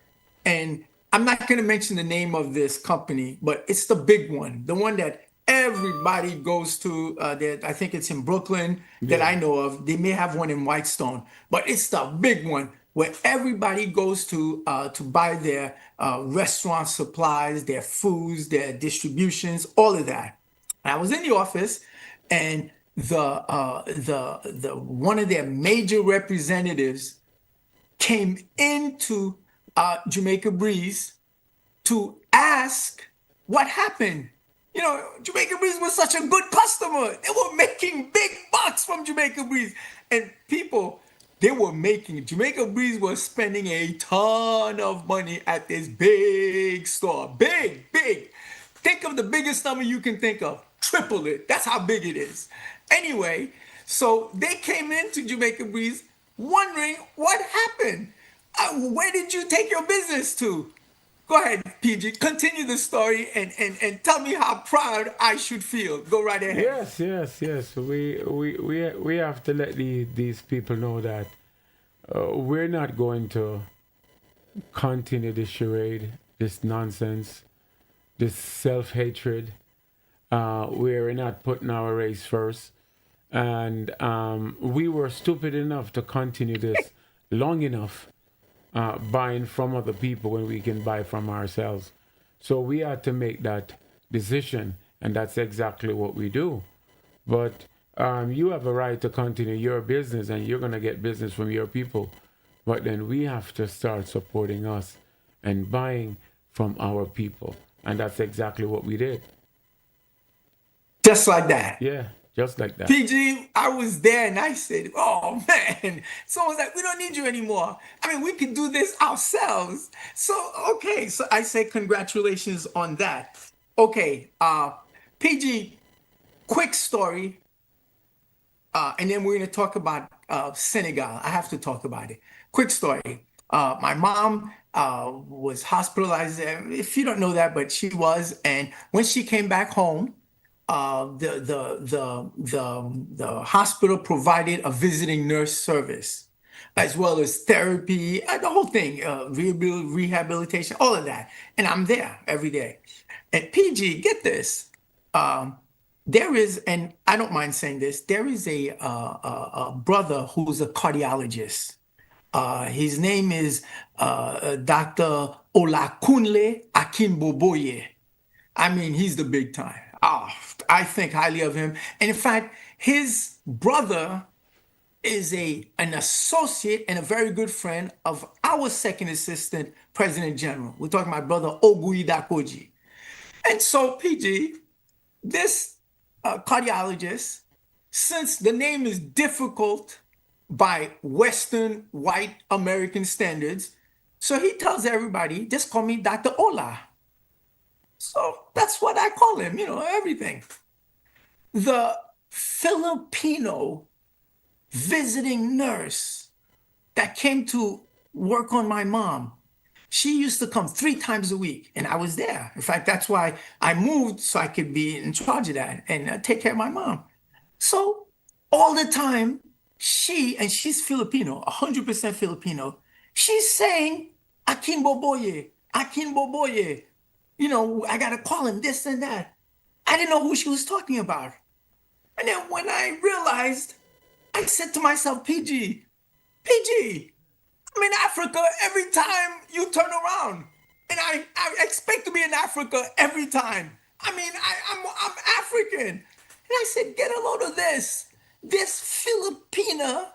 and I'm not going to mention the name of this company, but it's the big one, the one that everybody goes to. That I think it's in Brooklyn that I know of. They may have one in Whitestone, but it's the big one where everybody goes to buy their restaurant supplies, their foods, their distributions, all of that. I was in the office, and the one of their major representatives came into Jamaica Breeze to ask what happened. You know, Jamaica Breeze was such a good customer. They were making big bucks from Jamaica Breeze. And people, Jamaica Breeze was spending a ton of money at this big store. Big, big. Think of the biggest number you can think of. Triple it. That's how big it is. Anyway, so they came into Jamaica Breeze wondering what happened. Where did you take your business to? Go ahead, PG. Continue the story and tell me how proud I should feel. Go right ahead. Yes. We have to let these people know that we're not going to continue this charade, this nonsense, this self-hatred. We're not putting our race first. And we were stupid enough to continue this long enough buying from other people when we can buy from ourselves. So we had to make that decision, and that's exactly what we do. But you have a right to continue your business, and you're going to get business from your people. But then we have to start supporting us and buying from our people. And that's exactly what we did. Just like that. Yeah, just like that. PG, I was there and I said, oh man, someone's like, we don't need you anymore. I mean, we can do this ourselves. So, okay. So I say congratulations on that. Okay. PG, quick story. And then we're going to talk about Senegal. I have to talk about it. Quick story. My mom was hospitalized there. If you don't know that, but she was. And when she came back home, the hospital provided a visiting nurse service, as well as therapy, the whole thing, rehabilitation, all of that. And I'm there every day. And PG, get this. There is, and I don't mind saying this, there is a brother who's a cardiologist. His name is Dr. Olakunle Akinboboye. I mean, he's the big time. I think highly of him. And in fact, his brother is an associate and a very good friend of our second assistant president general. We're talking about brother Ogui Dakoji. And so, PG, this cardiologist, since the name is difficult by Western white American standards, so he tells everybody, just call me Dr. Ola. So that's what I call him, everything. The Filipino visiting nurse that came to work on my mom, she used to come 3 times a week, and I was there. In fact, that's why I moved, so I could be in charge of that and take care of my mom. So all the time, she's Filipino, 100% Filipino, she's saying, Akinboboye, Akinboboye. I got to call him this and that. I didn't know who she was talking about. And then when I realized, I said to myself, PG, I'm in Africa every time you turn around. And I expect to be in Africa every time. I mean, I'm African. And I said, get a load of this. This Filipina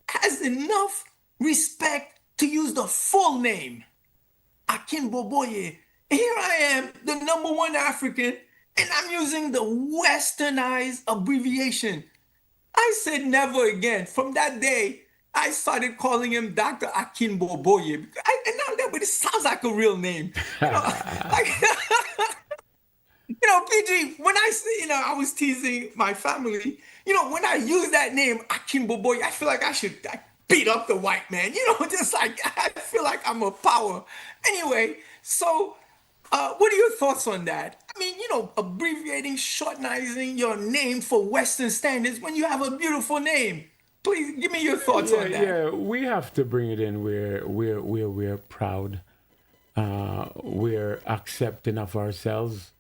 has enough respect to use the full name, Akinboboye. Here I am, the #1 African, and I'm using the westernized abbreviation. I said never again. From that day, I started calling him Dr. Akinboboye. And now that, but it sounds like a real name. PG, when I say, I was teasing my family, when I use that name, Akimbo Boy, I feel like I should beat up the white man, just like I feel like I'm a power. Anyway, so what are your thoughts on that? I mean, abbreviating, shortenizing your name for Western standards when you have a beautiful name. Please give me your thoughts Yeah, on that. yeah, we have to bring it in where we're proud. We're accepting of ourselves.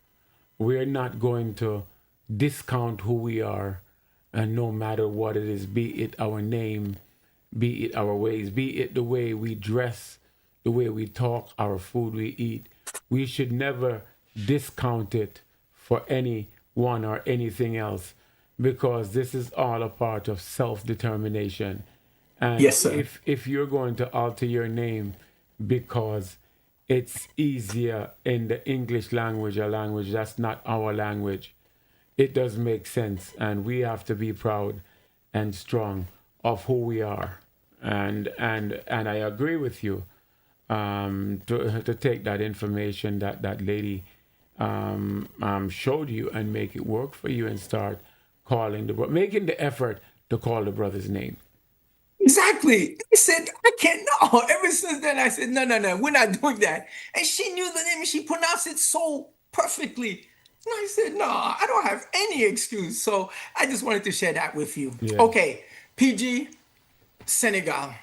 We're not going to discount who we are, and no matter what it is, be it our name, be it our ways, be it the way we dress, the way we talk, our food we eat. We should never discount it for anyone or anything else, because this is all a part of self-determination. And Yes, sir. if you're going to alter your name because it's easier in the English language, a language that's not our language, it does make sense. And we have to be proud and strong of who we are. And I agree with you, to take that information that lady showed you and make it work for you and start making the effort to call the brother's name. Exactly. I said, I can't, no. Ever since then, I said, no, we're not doing that. And she knew the name and she pronounced it so perfectly. And I said, no, I don't have any excuse. So I just wanted to share that with you. Yeah. Okay, PG, Senegal.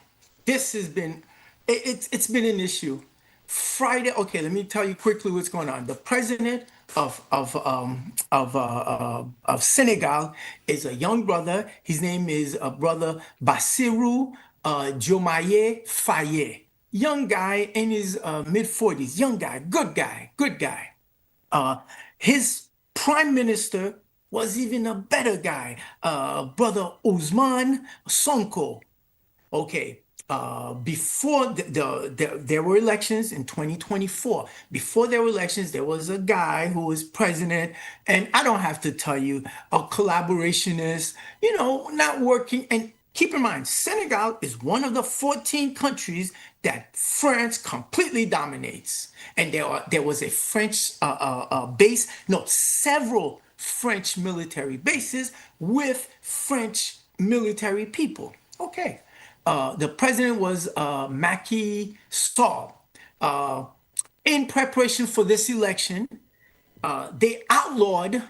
This has been, it's been an issue. Friday, okay, let me tell you quickly what's going on. The president of Senegal is a young brother. His name is brother Bassirou Diomaye Faye. Young guy in his mid-40s. Young guy, good guy. His prime minister was even a better guy, brother Ousmane Sonko. Okay, before there were elections in 2024. Before there were elections, there was a guy who was president, and I don't have to tell you, a collaborationist, not working. And keep in mind, Senegal is one of the 14 countries that France completely dominates. And there was a French base, no, several French military bases with French military people. Okay. The president was Macky Sall. In preparation for this election, they outlawed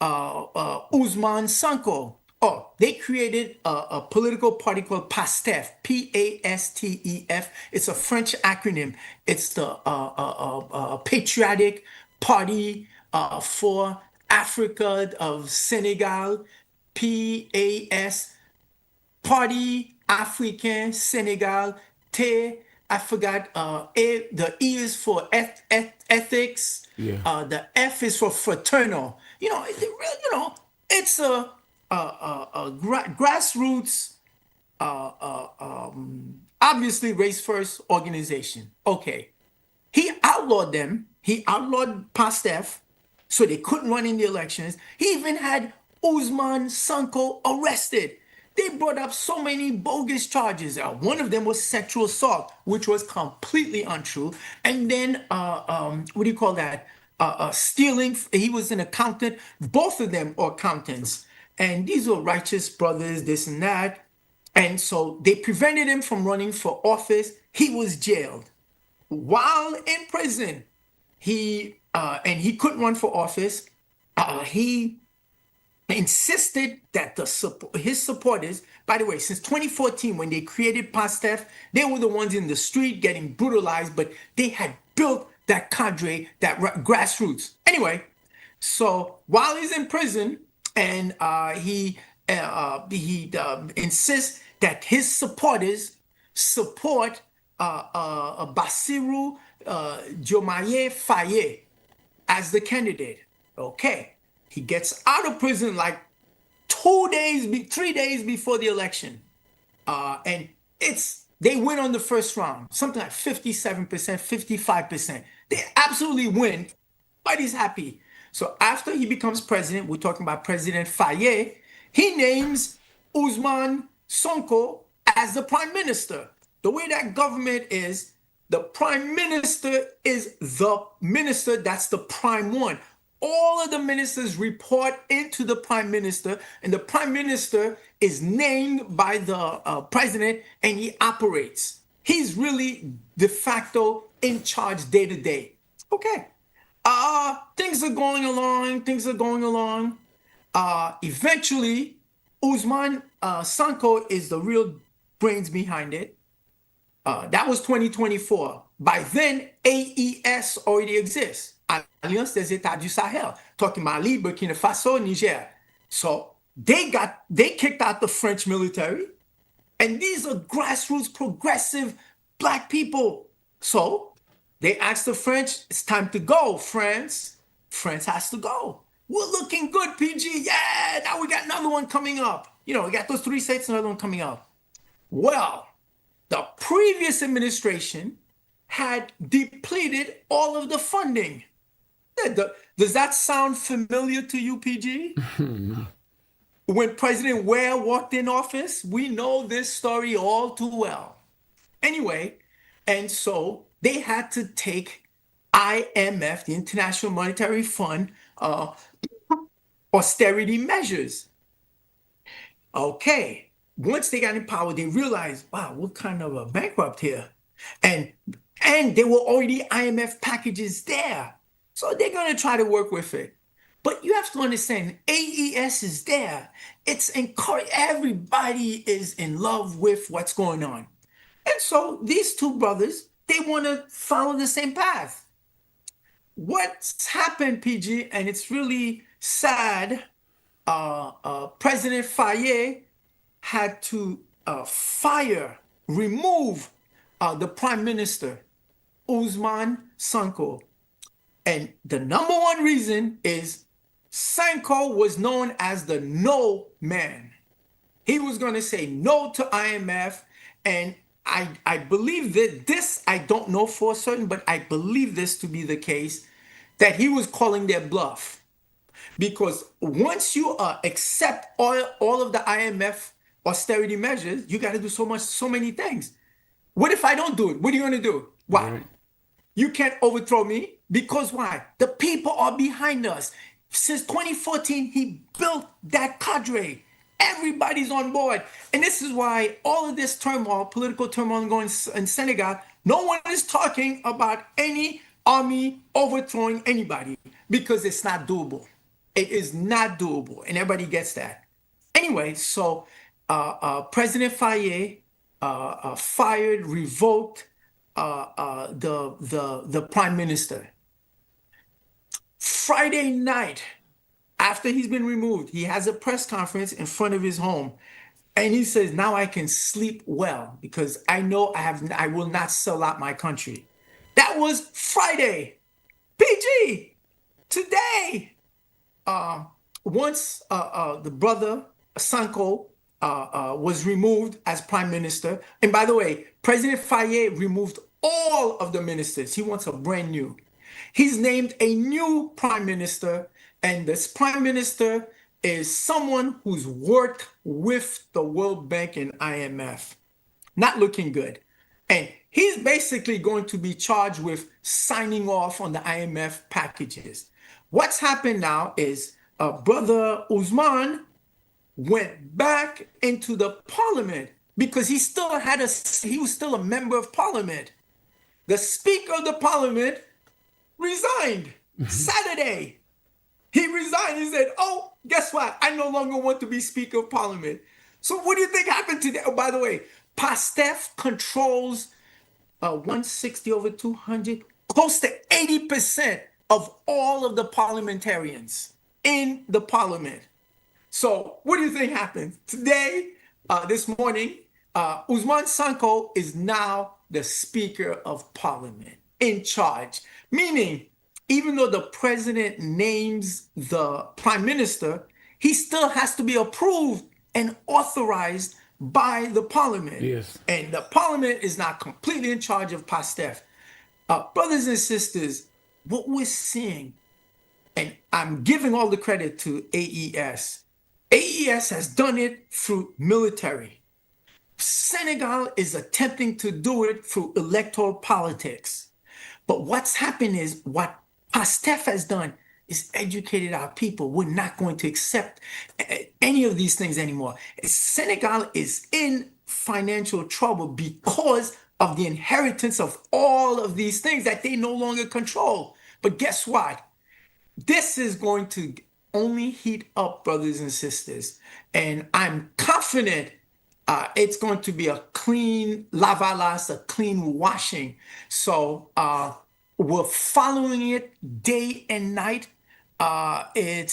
Ousmane Sonko. Oh, they created a political party called PASTEF, P-A-S-T-E-F. It's a French acronym. It's the Patriotic Party for Africa of Senegal, P-A-S, Party Africain Senegal, T, I forgot, A, the E is for ethics, Yeah. the F is for fraternal. It's a grassroots, obviously race first organization. Okay. He outlawed them. He outlawed PASTEF, so they couldn't run in the elections. He even had Ousmane Sonko arrested. They brought up so many bogus charges. One of them was sexual assault, which was completely untrue. And then, what do you call that? Stealing. He was an accountant. Both of them are accountants. And these were righteous brothers, this and that. And so they prevented him from running for office. He was jailed. While in prison, he couldn't run for office. He insisted that his supporters, by the way, since 2014, when they created PASTEF, they were the ones in the street getting brutalized, but they had built that cadre, that grassroots. Anyway, so while he's in prison, and he insists that his supporters support Bassirou Diomaye Faye as the candidate. Okay. He gets out of prison like 3 days before the election. And they win on the first round, something like 57%, 55%. They absolutely win. Everybody's happy. So after he becomes president, we're talking about President Faye, he names Ousmane Sonko as the prime minister. The way that government is, the prime minister is the minister, that's the prime one. all of the ministers report into the prime minister, and the prime minister is named by the president, and he operates. He's really de facto in charge day to day. Okay. Things are going along. Eventually, Usman Sanko is the real brains behind it. That was 2024. By then, AES already exists. Alliance des États du Sahel, talking Mali, Burkina Faso, Niger. So they kicked out the French military, and these are grassroots, progressive black people. So they asked the French, it's time to go, France. France has to go. We're looking good, PG. Yeah, now we got another one coming up. We got those 3 states, another one coming up. Well, the previous administration had depleted all of the funding. Does that sound familiar to you, PG? When President Ware walked in office, we know this story all too well. Anyway, and so they had to take IMF, the International Monetary Fund, austerity measures. Okay, once they got in power, they realized, wow, we're kind of a bankrupt here. And there were already IMF packages there. So they're going to try to work with it. But you have to understand, AES is there. It's encouraged. Everybody is in love with what's going on. And so these two brothers, they want to follow the same path. What's happened, PG, and it's really sad, President Faye had to remove the prime minister, Usman Sanko. And the number one reason is Sanko was known as the no man. He was going to say no to IMF. And I believe that this, I don't know for certain, but I believe this to be the case, that he was calling their bluff. Because once you accept all of the IMF austerity measures, you got to do so many things. What if I don't do it? What are you going to do? Why? Right. You can't overthrow me. Because why? The people are behind us. Since 2014, he built that cadre. Everybody's on board. And this is why all of this turmoil, political turmoil going in Senegal, no one is talking about any army overthrowing anybody because it's not doable. It is not doable. And everybody gets that. Anyway, so President Faye revoked the prime minister. Friday night, after he's been removed, he has a press conference in front of his home. And he says, now I can sleep well because I know I will not sell out my country. That was Friday. PG, today, once the brother Sanko was removed as prime minister. And by the way, President Faye removed all of the ministers. He wants a brand new. He's named a new prime minister, and this prime minister is someone who's worked with the World Bank and IMF. Not looking good. And he's basically going to be charged with signing off on the IMF packages. What's happened now is Brother Usman went back into the parliament because he was still a member of parliament. The speaker of the parliament resigned Saturday. He resigned. He said, oh, guess what? I no longer want to be Speaker of Parliament. So what do you think happened today? Oh, by the way, PASTEF controls 160 over 200, close to 80% of all of the parliamentarians in the parliament. So what do you think happened? Today, this morning, Usman Sanko is now the Speaker of Parliament in charge. Meaning, even though the president names the prime minister, he still has to be approved and authorized by the parliament. Yes. And the parliament is not completely in charge of PASTEF. Brothers and sisters, what we're seeing, and I'm giving all the credit to AES. AES has done it through military. Senegal is attempting to do it through electoral politics. But what's happened is what PASTEF has done, It's educated our people. We're not going to accept any of these things anymore. Senegal is in financial trouble because of the inheritance of all of these things that they no longer control. But guess what? This is going to only heat up, brothers and sisters. And I'm confident it's going to be a clean lavalas, a clean washing. So we're following it day and night. And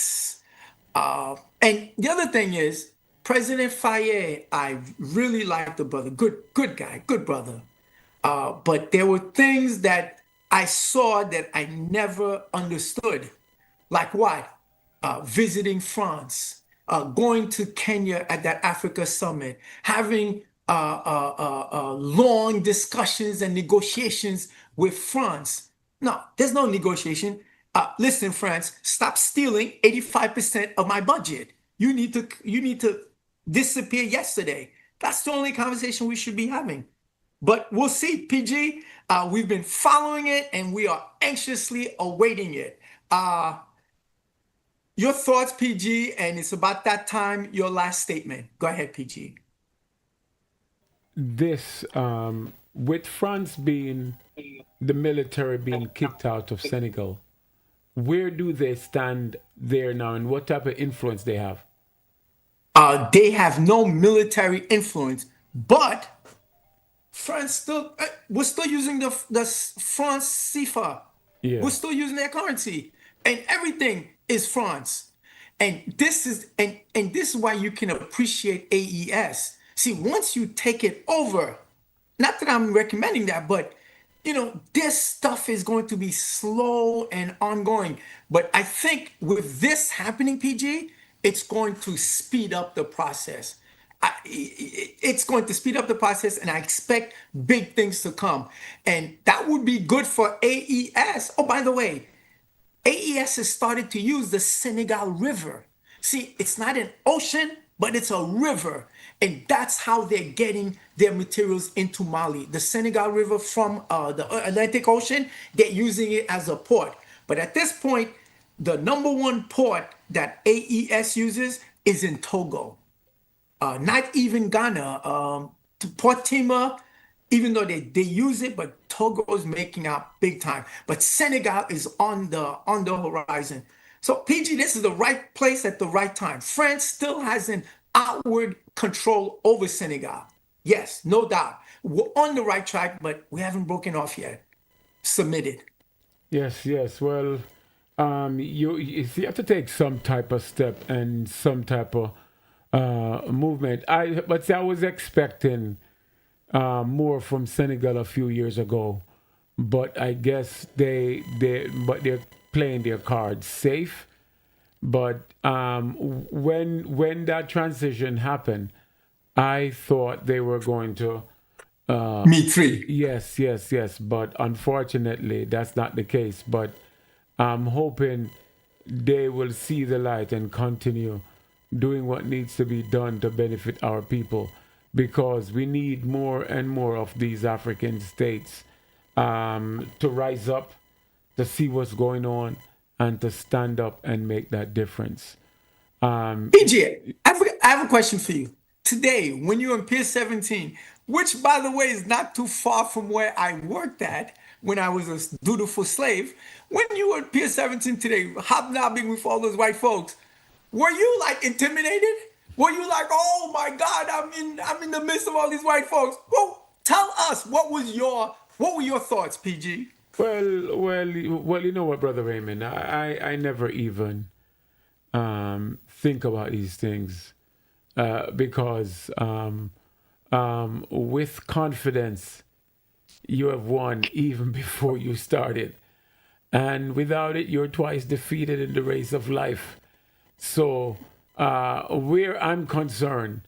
the other thing is, President Faye, I really like the brother. Good guy, good brother. But there were things that I saw that I never understood. Like what? Visiting France, going to Kenya at that Africa summit, having long discussions and negotiations with France. No, there's no negotiation. Listen, France, stop stealing 85% of my budget. You need to disappear yesterday. That's the only conversation we should be having. But we'll see, PG. We've been following it and we are anxiously awaiting it. Your thoughts, PG, and it's about that time, your last statement. Go ahead, PG. This, with France being, the military being kicked out of Senegal, where do they stand there now and what type of influence they have? They have no military influence, but France still, we're still using the France CFA. Yeah. We're still using their currency, and everything is France. And this is why you can appreciate AES. See, once you take it over, not that I'm recommending that, but this stuff is going to be slow and ongoing. But I think with this happening, PG, it's going to speed up the process. It's going to speed up the process, and I expect big things to come. And that would be good for AES. Oh, by the way, AES has started to use the Senegal River. See, it's not an ocean, but it's a river. And that's how they're getting their materials into Mali. The Senegal River from the Atlantic Ocean, they're using it as a port. But at this point, the number one port that AES uses is in Togo. Not even Ghana. Port Tima, even though they use it, but Togo is making out big time. But Senegal is on the horizon. So PG, this is the right place at the right time. France still has an outward control over Senegal. Yes, no doubt. We're on the right track, but we haven't broken off yet. Submitted. Yes. Well, you have to take some type of step and some type of movement. I was expecting more from Senegal a few years ago, but I guess they're playing their cards safe. But when that transition happened, I thought they were going to Me three. yes. But unfortunately, that's not the case. But I'm hoping they will see the light and continue doing what needs to be done to benefit our people, because we need more and more of these African states to rise up, to see what's going on, and to stand up and make that difference. PG, I have a question for you. Today, when you're in Pier 17, which, by the way, is not too far from where I worked at when I was a dutiful slave, when you were at Pier 17 today, hobnobbing with all those white folks, were you like intimidated? Were you like, oh my God, I'm in the midst of all these white folks? Well, tell us, what were your thoughts, PG? Well, you know what, Brother Raymond, I never even think about these things because with confidence, you have won even before you started. And without it, you're twice defeated in the race of life. So where I'm concerned,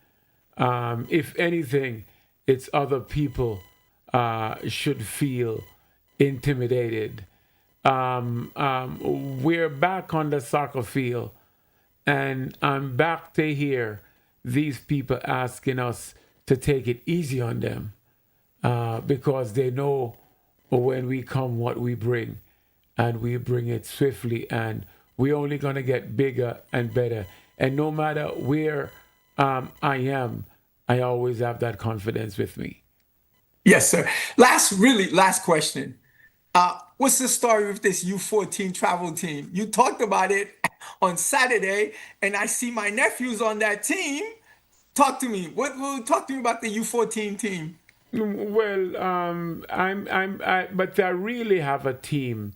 if anything, it's other people should feel intimidated. We're back on the soccer field, and I'm back to hear these people asking us to take it easy on them because they know when we come what we bring, and we bring it swiftly, and we're only going to get bigger and better. And no matter where I am, I always have that confidence with me. Yes, sir. Last question. What's the story with this U14 travel team? You talked about it on Saturday, and I see my nephew's on that team. Talk to me. Talk to me about the U14 team. Well, but I really have a team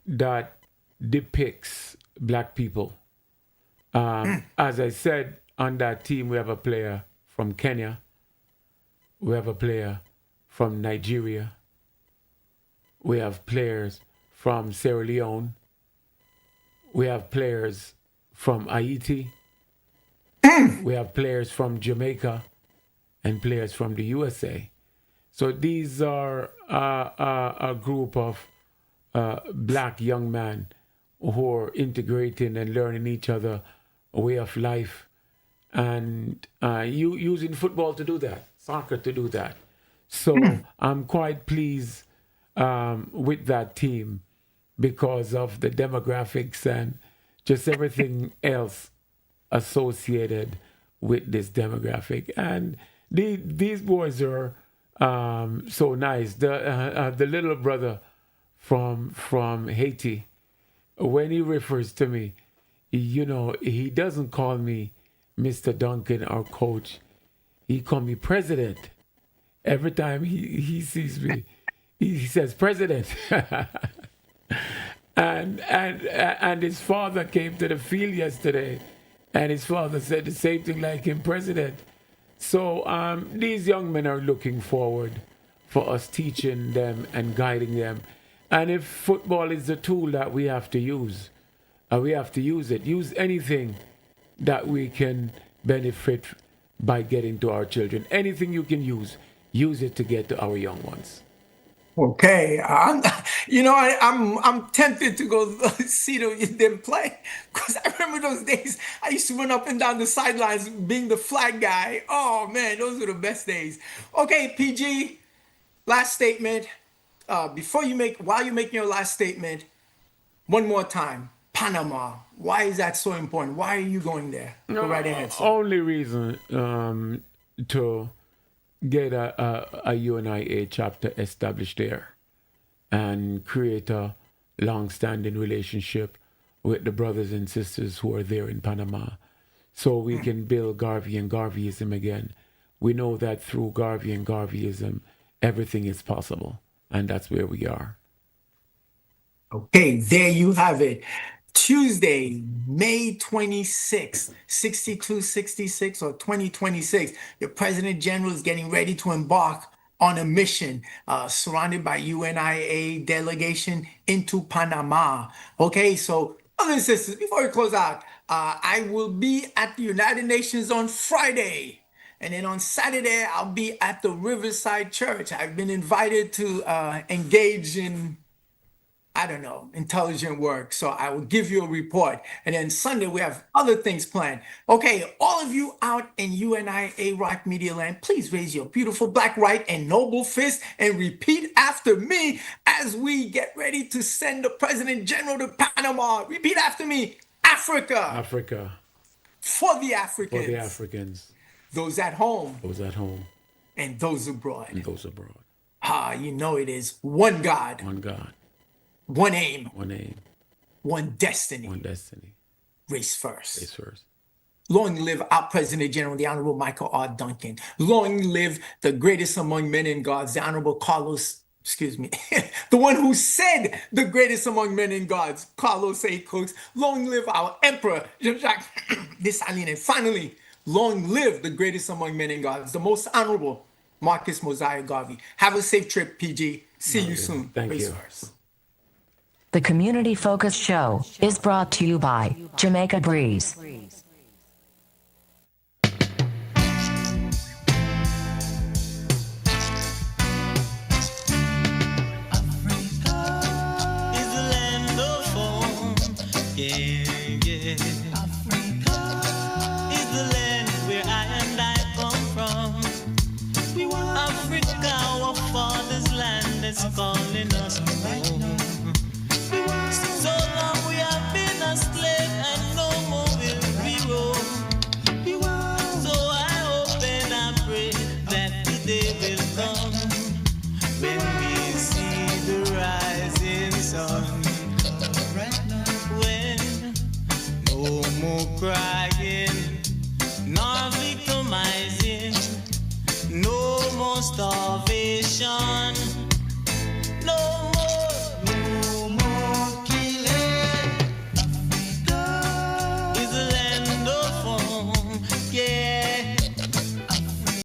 that depicts black people. As I said, on that team, we have a player from Kenya. We have a player from Nigeria. We have players from Sierra Leone. We have players from Haiti. We have players from Jamaica and players from the USA. So these are a group of black young men who are integrating and learning each other a way of life, and using football to do that, soccer to do that. So I'm quite pleased with that team because of the demographics and just everything else associated with this demographic. And these boys are so nice. The little brother from Haiti, when he refers to me, he doesn't call me Mr. Duncan or coach. He call me president. Every time he sees me, he says president. and his father came to the field yesterday, and his father said the same thing like him, president. So these young men are looking forward for us teaching them and guiding them. And if football is the tool that we have to use, we have to use it. Use anything that we can benefit by getting to our children. Anything you can use it to get to our young ones. Okay, I'm tempted to go see them play, because I remember those days. I used to run up and down the sidelines being the flag guy. Oh man, those were the best days. Okay, PG, last statement. While you're making your last statement, one more time. Panama. Why is that so important? Why are you going there? Go right ahead, sir. Only reason to get a UNIA chapter established there and create a long-standing relationship with the brothers and sisters who are there in Panama, so we can build Garvey and Garveyism again. We know that through Garvey and Garveyism, everything is possible, and that's where we are. Okay, there you have it. Tuesday, May 26, 6266 or 2026, the President General is getting ready to embark on a mission surrounded by UNIA delegation into Panama. Okay, so brothers and sisters, before we close out, I will be at the United Nations on Friday. And then on Saturday, I'll be at the Riverside Church. I've been invited to engage in intelligent work. So I will give you a report. And then Sunday, we have other things planned. Okay, all of you out in UNIARocMedia land, please raise your beautiful black right and noble fist and repeat after me as we get ready to send the President General to Panama. Repeat after me. Africa. Africa. For the Africans. For the Africans. Those at home. Those at home. And those abroad. And those abroad. It is one God. One God. One aim. One aim. One destiny. One destiny. Race first. Race first. Long live our President General, the Honorable Michael R. Duncan. Long live the greatest among men and gods, the Honorable Carlos, the one who said the greatest among men and gods, Carlos A. Cooks. Long live our Emperor, Jean-Jacques Dessalines. And finally, long live the greatest among men and gods, the most honorable Marcus Mosiah Garvey. Have a safe trip, PG. See you soon. Thank Race you. first. The Community Focused Show is brought to you by Jamaica Breeze. Calling us.